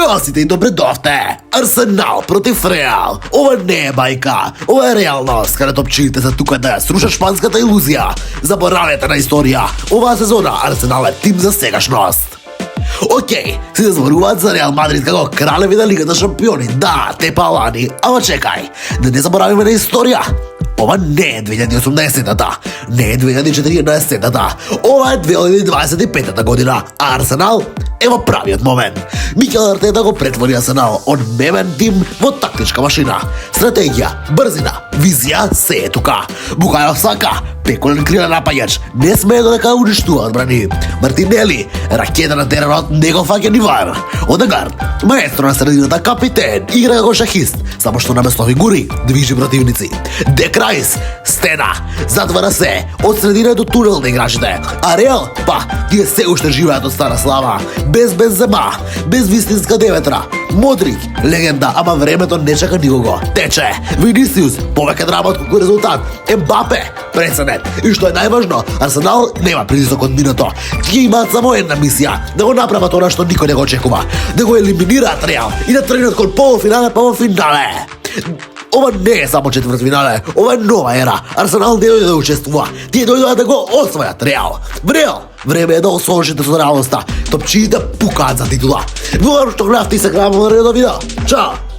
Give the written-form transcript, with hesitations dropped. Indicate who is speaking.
Speaker 1: Здравствуйте и добре дојавте! Арсенал против Реал. Ова не е бајка, ова е реалност, каде топчиите се тука да ја срушат шпанската илузија. Заборавете на историја. Оваа сезона Арсенал е тим за сегашност. Океј, си да зборуваат за Реал Мадрид како кралеви на Лигата шампиони. Да, те палани, ама чекај, да не заборавиме на историја. Ова не е 2018-та, не е 2014-та, ова е 2025-та година, а Арсенал е во правиот момент. Микел Артета го претвори Арсенал од мемен тим во тактичка машина. Стратегија, брзина, визија, се е тука. Букајо Сака, пеколен крилен напаѓач, не смее додека уништува одбрани. Мартинели, ракета на теренот, не го фаќа ни вар. Одегард, маестро на средината, капитен, игра како шахист, само што наместо фигури движи противници. Декрайс, стена, затвара се, од средина до тунел на играчите. А Реал, тие се уште живеат од стара слава. Без Бензема, без вистинска деветра. Модрик, легенда, ама времето не чака никого. Тече. Винисиус, повеќе драма отколку резултат. Ембапе, прецедент. И што е најважно, Арсенал нема притисок од минато. Тие имаат само една мисија, да го направат она што никој не го очекува, да го елиминираат Реал и да тренат кон полуфинале па во финале. Ова не е само четвртфинале, ова е нова ера. Арсенал не дојде да учествува, тие дојдоа да го освојат Реал. Реал, време е да освојите со реалноста. Топчиите пукаат за титула. Во што гледавте и се гледаме на редо видео. Чао!